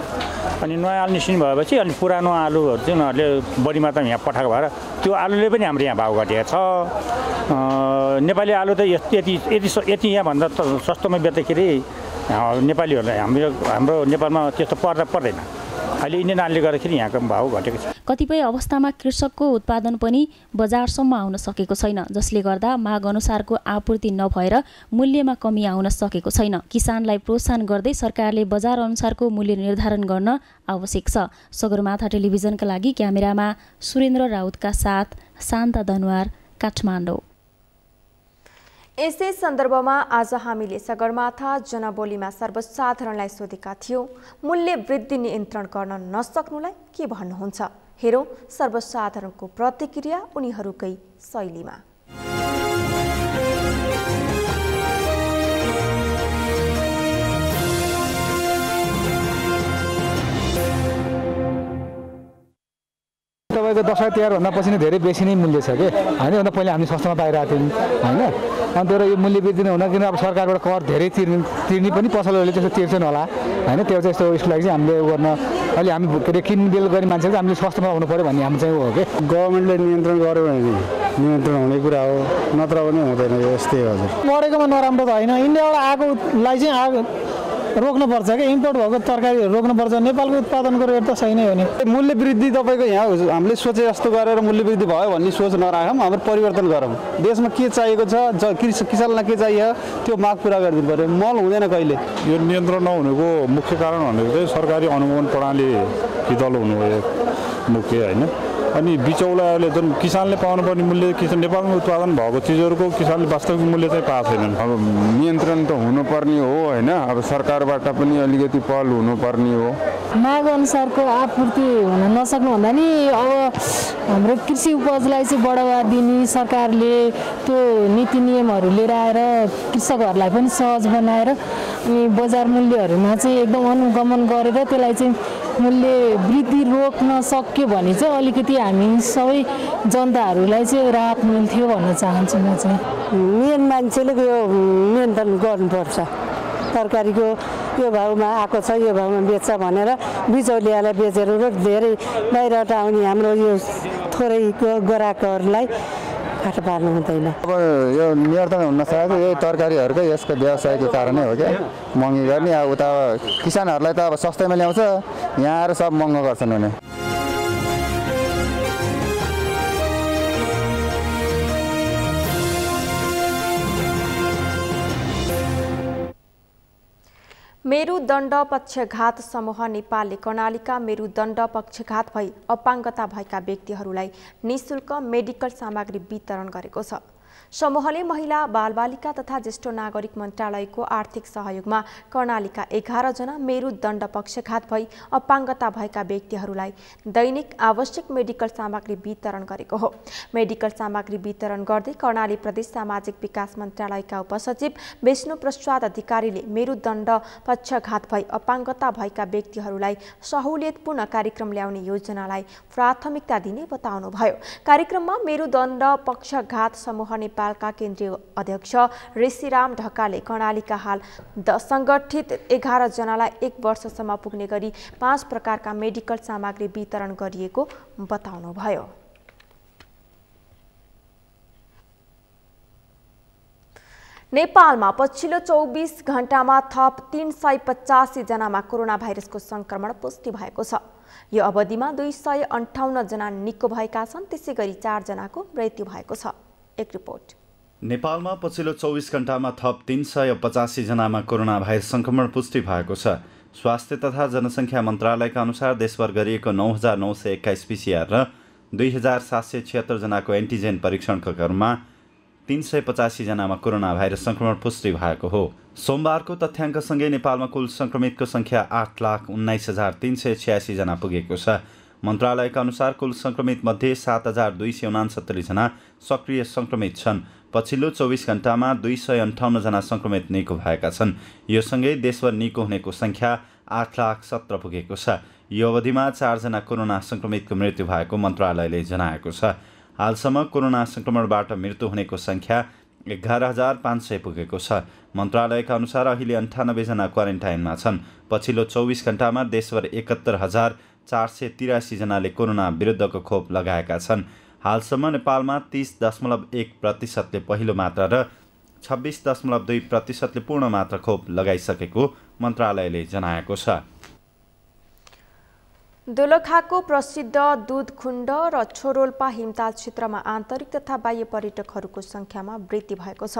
अनि नयाँ आलु निस्किनु भएपछि अनि पुरानो आलुहरू चाहिँ उनीहरूले बढी मात्रामा यहाँ पठाएको भएर त्यो आलुले पनि हाम्रो यहाँ भाउ घटेको छ। नेपाली आलु त यति यहाँभन्दा सस्तोमा बेच्दाखेरि नेपालीहरूलाई हाम्रो नेपालमा त्यस्तो पर्दैन। अहिले इन्डियन आलुले गर्दाखेरि यहाँको भाउ घटेको छ। कतिपय अवस्थामा कृषकको उत्पादन पनि बजारसम्म आउन सकेको छैन, जसले गर्दा माग अनुसारको आपूर्ति नभएर मूल्यमा कमी आउन सकेको छैन। किसानलाई प्रोत्साहन गर्दै सरकारले बजार अनुसारको मूल्य निर्धारण गर्न आवश्यक छ। सगरमाथा टेलिभिजनका लागि क्यामेरामा सुरेन्द्र राउतका साथ शान्ता दनवार, काठमाडौँ। यसै सन्दर्भमा आज हामीले सगरमाथा जनबोलीमा सर्वसाधारणलाई सोधेका थियौं, मूल्य वृद्धि नियन्त्रण गर्न नसक्नुलाई के भन्नुहुन्छ? हेरौं सर्वसाधारणको प्रतिक्रिया उनीहरूकै शैलीमा। तपाईँको दसैँ तिहारभन्दा पछि नै धेरै बेसी नै मूल्य छ कि होइन। भन्दा पहिला हामी सस्तोमा पाइरहेको थियौँ होइन। अनि तर यो मूल्य वृद्धि नै हुन किन अब सरकारबाट कर धेरै तिर्ने पनि पसलहरूले त्यस्तो तिर्छन् होला होइन। त्यो चाहिँ यस्तो यसको लागि चाहिँ हामीले गर्न अहिले हामी के अरे किनबेल गर्ने मान्छेले चाहिँ हामीले सस्तोमा हुनु पऱ्यो भन्ने हाम्रो चाहिँ हो कि गभर्मेन्टले नियन्त्रण गर्यो भने नियन्त्रण हुने कुरा हो, नत्र पनि हुँदैन। यस्तै हजुर बढेकोमा नराम्रो त होइन। इन्डियाबाट आएकोलाई चाहिँ रोक्नुपर्छ कि इम्पोर्ट भएको तरकारीहरू रोक्नुपर्छ। नेपालको उत्पादनको रेट त सही नै हो नि। मूल्य वृद्धि तपाईँको यहाँ हामीले सोचे जस्तो गरेर मूल्य वृद्धि भयो भन्ने सोच नराखौँ, हाम्रो परिवर्तन गरौँ। देशमा के चाहिएको छ, किसानलाई के चाहियो त्यो माग पुरा गरिदिनु पऱ्यो। मल हुँदैन कहिले। यो नियन्त्रण नहुनुको मुख्य कारण भनेको चाहिँ सरकारी अनुगमन प्रणाली फितलो हुनु हो मुख्य होइन। अनि बिचौलाहरूले जुन किसानले पाउनुपर्ने मूल्य नेपालमा उत्पादन भएको चिजहरूको किसानले वास्तविक मूल्य चाहिँ पाएको छैनन्। अब नियन्त्रण त हुनुपर्ने हो होइन। अब सरकारबाट पनि अलिकति पहल हुनुपर्ने हो। माग अनुसारको आपूर्ति हुन नसक्नु भन्दा नि अब हाम्रो कृषि उपजलाई चाहिँ बढावा दिने सरकारले त्यो नीति नियमहरू लिएर आएर कृषकहरूलाई पनि सहज बनाएर अनि बजार मूल्यहरूमा चाहिँ एकदम अनुगमन गरेर त्यसलाई चाहिँ मूल्य वृद्धि रोक्न सक्यो भने चाहिँ अलिकति हामी सबै जनताहरूलाई चाहिँ राहत मिल्थ्यो भन्न चाहन्छु म चाहिँ। मेन मान्छेले यो नियन्त्रण गर्नुपर्छ। तरकारीको यो भाउमा आएको छ, यो भाउमा बेच्छ भनेर बिचौलियालाई बेचेर धेरै बाहिरबाट आउने हाम्रो यो थोरै ग्राहकहरूलाई घाटा पार्नु हुँदैन। अब यो नियन्त्रण हुन नसकेको यही तरकारीहरूकै यसको व्यवसायको कारणै हो क्या। महँगी गर्ने अब उता किसानहरूलाई त अब सस्तैमा ल्याउँछ, यहाँ आएर सब महँगो गर्छन् भने। मेरुदण्ड पक्षघात समूह नेपालले कर्णालीका मेरुदण्ड पक्षघात भई अपाङ्गता भएका व्यक्तिहरूलाई निःशुल्क मेडिकल सामग्री वितरण गरेको छ। समूहले महिला बालबालिका तथा ज्येष्ठ नागरिक मन्त्रालयको आर्थिक सहयोगमा कर्णालीका 11 जना मेरुदण्ड पक्षघात भई अपाङ्गता भएका व्यक्तिहरूलाई दैनिक आवश्यक मेडिकल सामग्री वितरण गरेको हो। मेडिकल सामग्री वितरण गर्दै कर्णाली प्रदेश सामाजिक विकास मन्त्रालयका उपसचिव विष्णु प्रसाद अधिकारीले मेरुदण्ड पक्षघात भई अपाङ्गता भएका व्यक्तिहरूलाई सहुलियतपूर्ण कार्यक्रम ल्याउने योजनालाई प्राथमिकता दिने बताउनुभयो। कार्यक्रममा मेरुदण्ड पक्षघात समूह नेपालका केन्द्रीय अध्यक्ष ऋषिराम ढकालले कर्णालीका हाल सङ्गठित 11 जनालाई 1 वर्षसम्म पुग्ने गरी 5 प्रकारका मेडिकल सामग्री वितरण गरिएको बताउनुभयो। नेपालमा पछिल्लो 24 घण्टामा थप 385 जनामा कोरोना भाइरसको संक्रमण पुष्टि भएको छ। यो अवधिमा 258 जना निको भएका छन्, त्यसैगरी 4 जनाको मृत्यु भएको छ। एक रिपोर्ट। नेपालमा पछिल्लो 24 घण्टामा थप 385 जनामा कोरोना भाइरस संक्रमण पुष्टि भएको छ। स्वास्थ्य तथा जनसङ्ख्या मन्त्रालयका अनुसार देशभर गरिएको 9,921 PCR र 2,776 जनाको एन्टिजेन परीक्षणका क्रममा 385 जनामा कोरोना भाइरस संक्रमण पुष्टि भएको हो। सोमबारको तथ्याङ्कसँगै नेपालमा कुल संक्रमितको संख्या 8,19,386 जना पुगेको छ। मन्त्रालयका अनुसार कुल संक्रमित मध्ये 7,269 जना सक्रिय संक्रमित छन्। पछिल्लो 24 घण्टामा 258 जना संक्रमित निको भएका छन्। यो सँगै देशभर निको हुनेको संख्या 8,17,000 पुगेको छ। यो अवधिमा 4 जना कोरोना संक्रमितको मृत्यु भएको मन्त्रालयले जनाएको छ। हालसम्म कोरोना संक्रमणबाट मृत्यु हुनेको संख्या 11,500 पुगेको छ। मन्त्रालयका अनुसार अहिले 98 जना क्वारेन्टाइनमा छन्। पछिल्लो 24 घण्टामा देशभर 71,483 जनाले कोरोना विरुद्धको खोप लगाएका छन्। हालसम्म नेपालमा 30.1% पहिलो मात्रा र 26.2% पूर्ण मात्रा खोप लगाइसकेको मन्त्रालयले जनाएको छ। दोलखाको प्रसिद्ध दुधकुण्ड र छोरोल्पा हिमताल क्षेत्रमा आन्तरिक तथा बाह्य पर्यटकहरूको संख्यामा वृद्धि भएको छ।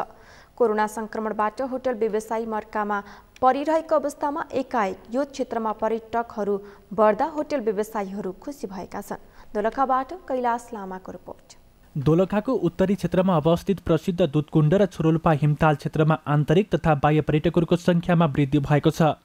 कोरोना संक्रमणबाट होटल व्यवसायी मर्कामा परिरहेको अवस्थामा एकाएक यो क्षेत्रमा पर्यटकहरू बढ्दा होटल व्यवसायीहरू खुसी भएका छन्। दोलखाबाट कैलाश लामाको रिपोर्ट। दोलखाको उत्तरी क्षेत्रमा अवस्थित प्रसिद्ध दुधकुण्ड र छोरोल्पा हिमताल क्षेत्रमा आन्तरिक तथा बाह्य पर्यटकहरूको संख्यामा वृद्धि भएको छ।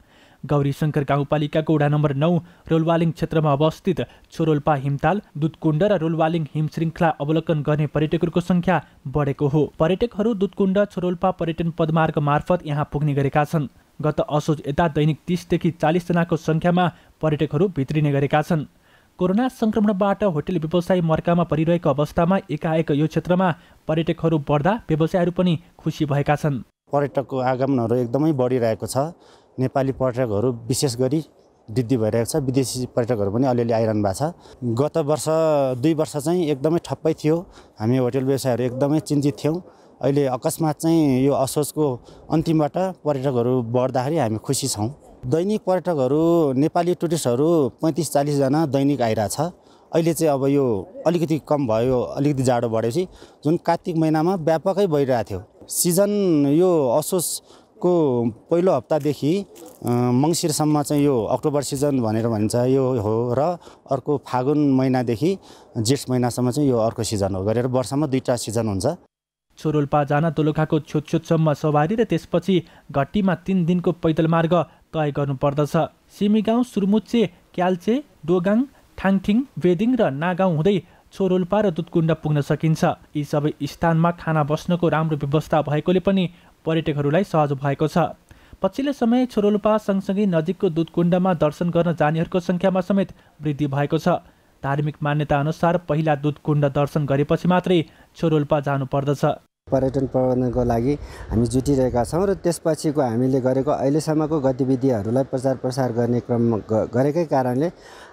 गौरीशंकर गाउँपालिकाको वडा नम्बर 9 रोलवालिङ क्षेत्रमा अवस्थित छोरोल्पा हिमताल, दुधकुण्ड र रोलवालिङ हिम श्रृङ्खला अवलोकन गर्ने पर्यटकहरूको संख्या बढेको हो। पर्यटकहरू दुधकुण्ड छोरोल्पा पर्यटन पदमार्ग मार्फत यहाँ पुग्ने गरेका छन्। गत असोज यता दैनिक 30 देखि 40 जनाको संख्यामा पर्यटकहरू भित्रिने गरेका छन्। कोरोना संक्रमणबाट होटल व्यवसायी मर्कामा परिरहेको अवस्थामा एकाएक यो क्षेत्रमा पर्यटकहरू बढ्दा व्यवसायीहरू पनि खुसी भएका छन्। पर्यटकको आगमनहरू एकदमै बढिरहेको छ। नेपाली पर्यटकहरू विशेष गरी वृद्धि भइरहेको छ। विदेशी पर्यटकहरू पनि अलिअलि आइरहनु भएको छ। गत वर्ष 2 वर्ष चाहिँ एकदमै ठप्पै थियो। हामी होटल व्यवसायहरू एकदमै चिन्तित थियौँ। अहिले अकस्मात चाहिँ यो असोजको अन्तिमबाट पर्यटकहरू बढ्दाखेरि हामी खुसी छौँ। दैनिक पर्यटकहरू नेपाली टुरिस्टहरू 35-40 जना दैनिक आइरहेछ। अहिले चाहिँ अब यो अलिकति कम भयो, अलिकति जाडो बढेपछि जुन कार्तिक महिनामा व्यापकै बढिरहेको थियो। सिजन यो असोजको पहिलो हप्तादेखि मङ्सिरसम्म चाहिँ यो अक्टोबर सिजन भनेर भनिन्छ यो हो र अर्को फागुन महिनादेखि जेठ महिनासम्म चाहिँ यो अर्को सिजन हो गरेर वर्षमा 2टा सिजन हुन्छ। छोरोल्पा जान दोलखाको छुटछुटसम्म सवारी र त्यसपछि घट्टीमा 3 दिनको पैदल मार्ग तय गर्नुपर्दछ। सिमीगाउँ, सुरमुच्चे, क्याल्चे, डोगाङ, ठाङठिङ, वेदिङ र नागाउँ हुँदै छोरोल्पा र दुधकुण्ड पुग्न सकिन्छ। यी सबै स्थानमा खाना बस्नको राम्रो व्यवस्था भएकोले पनि पर्यटकहरूलाई सहज भएको छ। पछिल्लो समय छोरोल्पा सँगसँगै नजिकको दुधकुण्डमा दर्शन गर्न जानेहरूको सङ्ख्यामा समेत वृद्धि भएको छ। धार्मिक मान्यता अनुसार पहिला दुधकुण्ड दर्शन गरेपछि मात्रै छोरोल्पा जानुपर्दछ। पर्यटन प्रबन्धनको लागि हामी जुटिरहेका छौँ र त्यसपछिको हामीले गरेको अहिलेसम्मको गतिविधिहरूलाई प्रचार प्रसार गर्ने क्रम गरेकै कारणले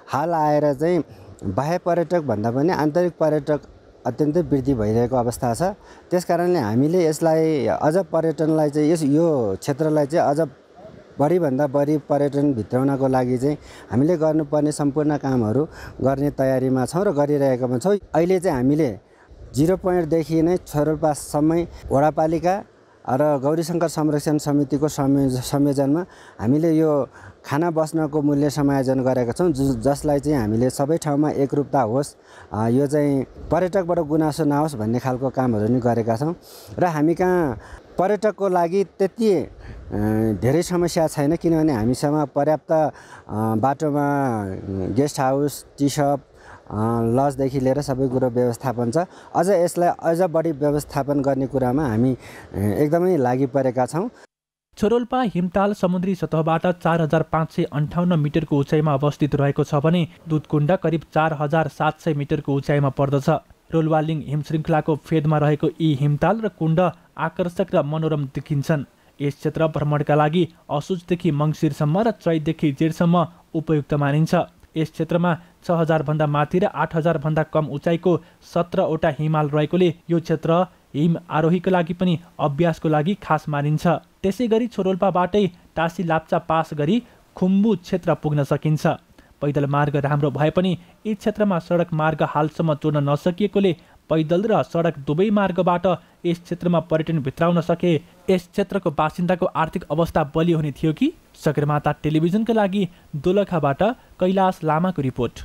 हाल आएर चाहिँ बाह्य पर्यटक भन्दा पनि आन्तरिक पर्यटक अत्यन्तै वृद्धि भइरहेको अवस्था छ। त्यसकारणले हामीले यसलाई अझ पर्यटनलाई चाहिँ यो क्षेत्रलाई चाहिँ अझ बढीभन्दा बढी पर्यटन भित्राउनको लागि चाहिँ हामीले गर्नुपर्ने सम्पूर्ण कामहरू गर्ने तयारीमा छौँ र गरिरहेकामा छौँ। अहिले चाहिँ हामीले 0 पोइन्टदेखि नै छोरोल्पासम्मै वडापालिका र गौरीशङ्कर संरक्षण समितिको संयोजनमा हामीले यो खाना बस्नको मूल्य समायोजन गरेका छौँ, जसलाई चाहिँ हामीले सबै ठाउँमा एकरूपता होस्, यो चाहिँ पर्यटकबाट गुनासो नहोस् भन्ने खालको कामहरू नि गरेका छौँ। र हामी कहाँ पर्यटकको लागि त्यति धेरै समस्या छैन, किनभने हामीसँग पर्याप्त बाटोमा गेस्ट हाउस, टी सप, लजदेखि लिएर सबै कुरो व्यवस्थापन छ। अझ यसलाई अझ बढी व्यवस्थापन गर्ने कुरामा हामी एकदमै लागि परेका छौँ। छोरोल्पा हिमताल समुद्री सतहबाट 4,558 मिटरको उचाइमा अवस्थित रहेको छ भने दुधकुण्ड करिब 4,700 मिटरको उचाइमा पर्दछ। रोलवालिङ हिमश्रृङ्खलाको फेदमा रहेको यी हिमताल र कुण्ड आकर्षक र मनोरम देखिन्छन्। यस क्षेत्र भ्रमणका लागि असोजदेखि मङ्सिरसम्म र चैतदेखि जेठसम्म उपयुक्त मानिन्छ। यस क्षेत्रमा 6,000 भन्दा माथि र 8,000 भन्दा कम उचाइको 17वटा हिमाल रहेकोले यो क्षेत्र हिम आरोहीको लागि पनि अभ्यासको लागि खास मानिन्छ। त्यसै गरी छोरोल्पाबाटै टासी लाप्चा पास गरी खुम्बु क्षेत्र पुग्न सकिन्छ। पैदल मार्ग राम्रो भए पनि यी क्षेत्रमा सडक मार्ग हालसम्म जोड्न नसकिएकोले पैदल र सडक दुवै मार्गबाट यस क्षेत्रमा पर्यटन भित्राउन सके यस क्षेत्रको बासिन्दाको आर्थिक अवस्था बलियो हुने थियो कि? सगरमाथा टेलिभिजनका लागि दोलखाबाट कैलाश लामाको रिपोर्ट।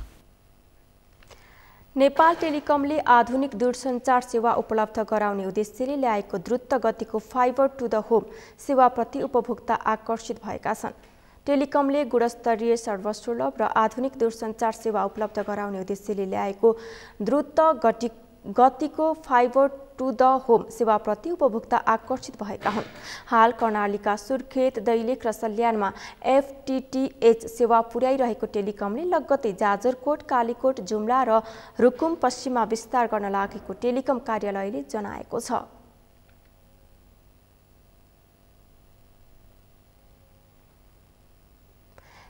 नेपाल टेलिकमले आधुनिक दूरसञ्चार सेवा उपलब्ध गराउने उद्देश्यले ल्याएको द्रुत गतिको फाइबर टु द होम सेवाप्रति उपभोक्ता आकर्षित भएका छन्। टेलिकमले गुणस्तरीय सर्वसुलभ र आधुनिक दूरसञ्चार सेवा उपलब्ध गराउने उद्देश्यले ल्याएको द्रुत गतिको फाइबर टु द होम सेवाप्रति उपभोक्ता आकर्षित भएका हुन्। हाल कर्णालीका सुर्खेत, दैलेख र सल्यानमा FTTH सेवा पुर्याइरहेको टेलिकमले लगत्तै जाजरकोट, कालीकोट, जुम्ला र रुकुम पश्चिममा विस्तार गर्न लागेको टेलिकम कार्यालयले जनाएको छ।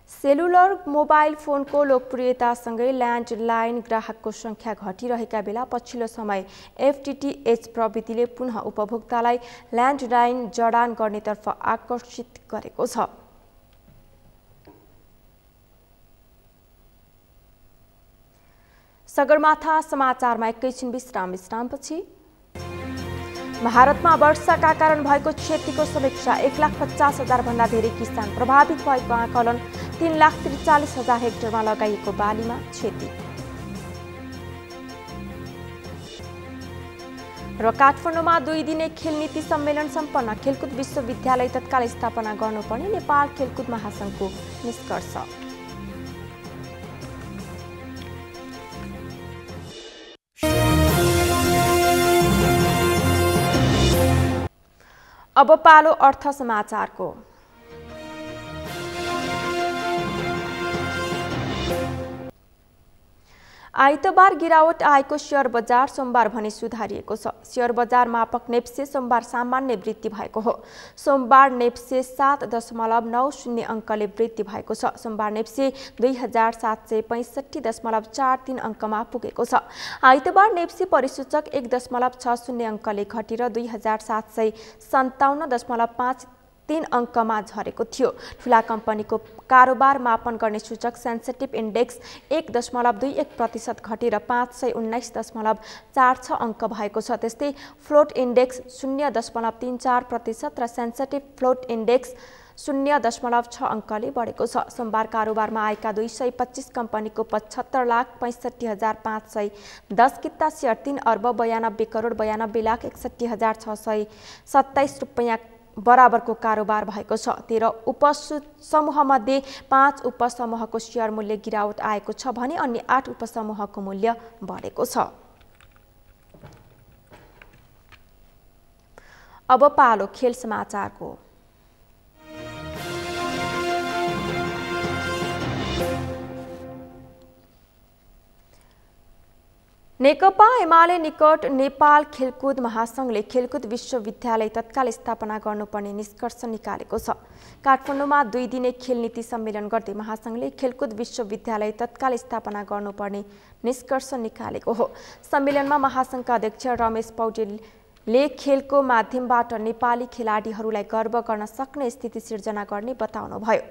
सेलुलर मोबाइल फोनको लोकप्रियतासँगै ल्यान्डलाइन ग्राहकको संख्या घटिरहेका बेला पछिल्लो समय FTTH प्रविधिले पुनः उपभोक्तालाई ल्यान्डलाइन जडान गर्नेतर्फ आकर्षित गरेको छ। सगरमाथा समाचारमा एकैछिन विश्रामपछि भारतमा वर्षाका कारण भएको क्षतिको समीक्षा 1,50,000 भन्दा धेरै किसान प्रभावित भएको आकलन 3,43,000 हेक्टरमा लगाइएको बालीमा क्षति। र काठमाडौँमा 2 दिने खेल नीति सम्मेलन सम्पन्न, खेलकुद विश्वविद्यालय तत्काल स्थापना गर्नुपर्ने नेपाल खेलकुद महासंघको निष्कर्ष। अब पालो अर्थ समाचारको। आइतबार गिरावट आएको शेयर बजार सोमबार भने सुधारिएको छ। शेयर बजार मापक नेप्से सोमबार सामान्य वृद्धि भएको हो। सोमबार नेप्से 7.90 अङ्कले वृद्धि भएको छ। सोमबार नेप्से 2765.43 अङ्कमा पुगेको छ। आइतबार नेप्से परिसूचक 1.60 अङ्कले घटेर 2757.53 अङ्कमा झरेको थियो। ठुला कम्पनीको कारोबार मापन गर्ने सूचक सेन्सिटिभ इन्डेक्स 1.21% घटेर 519.46 अङ्क भएको छ। त्यस्तै फ्लोट इन्डेक्स 0.34% र सेन्सिटिभ फ्लोट इन्डेक्स 0.6 अङ्कले बढेको छ। सोमबार कारोबारमा आएका 225 कम्पनीको 75,65,510 किता सेयर 3 अर्ब 92 करोड 92,61,627 रुपैयाँ बराबरको कारोबार भएको छ। 13 उपसमूहमध्ये 5 उपसमूहको शेयर मूल्य गिरावट आएको छ भने अन्य 8 उपसमूहको मूल्य बढेको छ। अब पालो खेल समाचारको। नेकपा एमाले निकट नेपाल खेलकुद महासंघले खेलकुद विश्वविद्यालय तत्काल स्थापना गर्नुपर्ने निष्कर्ष निकालेको छ। काठमाडौँमा 2 दिने खेल नीति सम्मेलन गर्दै महासंघले खेलकुद विश्वविद्यालय तत्काल स्थापना गर्नुपर्ने निष्कर्ष निकालेको हो। सम्मेलनमा महासंघका अध्यक्ष रमेश पौडेलले खेलको माध्यमबाट नेपाली खेलाडीहरूलाई गर्व गर्न सक्ने स्थिति सिर्जना गर्ने बताउनुभयो।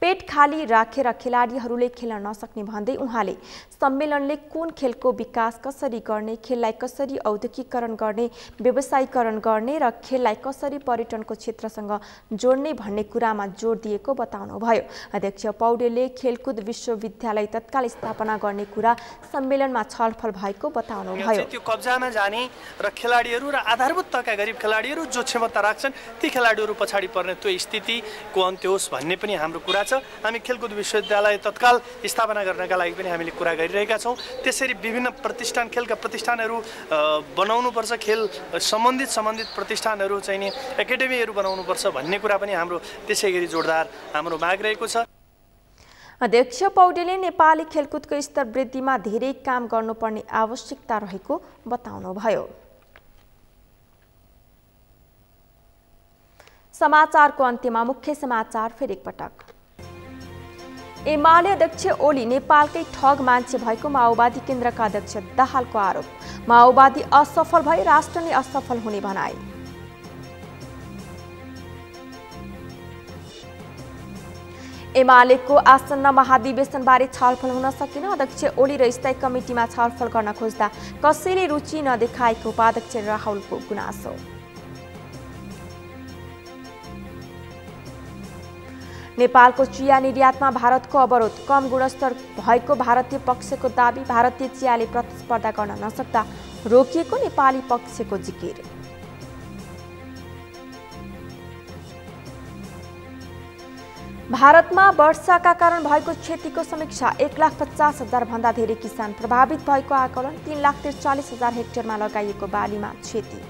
पेट खाली राखेर खेलाडीहरूले खेल्न नसक्ने भन्दै उहाँले सम्मेलनले कुन खेलको विकास कसरी गर्ने, खेललाई कसरी औद्योगिकरण गर्ने, व्यवसायीकरण गर्ने र खेललाई कसरी पर्यटनको क्षेत्रसँग जोड्ने भन्ने कुरामा जोड दिएको बताउनुभयो। अध्यक्ष पौडेलले खेलकुद विश्वविद्यालय तत्काल स्थापना गर्ने कुरा सम्मेलनमा छलफल भएको बताउनुभयो। त्यो कब्जामा जाने र खेलाडीहरू र आधारभूत तहका गरिब खेलाडीहरू जो क्षमता राख्छन् ती खेलाडीहरू पछाडि पर्ने त्यो स्थितिको अन्त्य होस् भन्ने पनि हाम्रो कुरा छ। हामी खेलकुद विश्वविद्यालय तत्काल स्थापना गर्नका लागि पनि हामीले कुरा गरिरहेका छौँ। त्यसरी विभिन्न प्रतिष्ठान, खेलका प्रतिष्ठानहरू बनाउनुपर्छ, खेल सम्बन्धित प्रतिष्ठानहरू चाहिँ नि एकाडेमीहरू बनाउनुपर्छ भन्ने कुरा पनि हाम्रो त्यसै गरी जोडदार हाम्रो माग रहेको छ। अध्यक्ष पौडेलले नेपाली खेलकुदको स्तर वृद्धिमा धेरै काम गर्नुपर्ने आवश्यकता रहेको बताउनुभयो। समाचारको अन्त्यमा मुख्य समाचार फेरि एकपटक। एमाले अध्यक्ष ओली नेपालकै ठग मान्छे भएको माओवादी केन्द्रका अध्यक्ष दाहालको आरोप। माओवादी असफल भए राष्ट्र नै असफल हुने भनाए। एमालेको आसन्न महाधिवेशनबारे छलफल हुन सकेन। अध्यक्ष ओली र स्थायी कमिटीमा छलफल गर्न खोज्दा कसैले रुचि नदेखाएको उपाध्यक्ष राहुलको गुनासो। नेपालको चिया निर्यातमा भारतको अवरोध, कम गुणस्तर भएको भारतीय पक्षको दाबी। भारतीय चियाले प्रतिस्पर्धा गर्न नसक्दा रोकिएको नेपाली पक्षको जिकिर। भारतमा वर्षाका कारण भएको क्षतिको समीक्षा। 1,50,000 भन्दा धेरै किसान प्रभावित भएको आकलन। 3,43,000 हेक्टरमा लगाइएको बालीमा क्षति।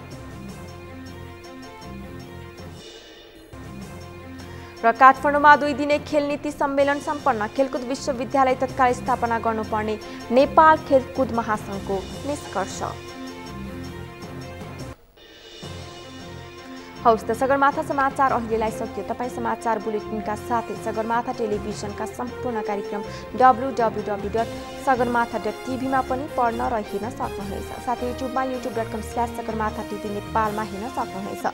र काठमाडौँमा 2 दिने खेल नीति सम्मेलन सम्पन्न। खेलकुद विश्वविद्यालय तत्काल स्थापना गर्नुपर्ने नेपाल खेलकुद महासंघको निष्कर्ष। हौस् त सगरमाथा समाचार अहिलेलाई सकियो। तपाईँ समाचार बुलेटिनका साथै सगरमाथा टेलिभिजनका सम्पूर्ण कार्यक्रम www.sagarmatha.tv मा पनि पढ्न र हेर्न सक्नुहुनेछ। साथै युट्युबमा youtube.com/sagarmathatv नेपालमा हेर्न सक्नुहुनेछ।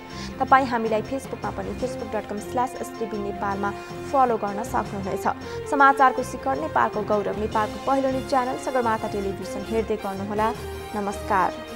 तपाईँ हामीलाई फेसबुकमा पनि facebook.com/stv नेपालमा फलो गर्न सक्नुहुनेछ। समाचारको शिखर, नेपालको गौरव, नेपालको पहिलो न्युज च्यानल सगरमाथा टेलिभिजन हेर्दै गर्नुहोला। नमस्कार।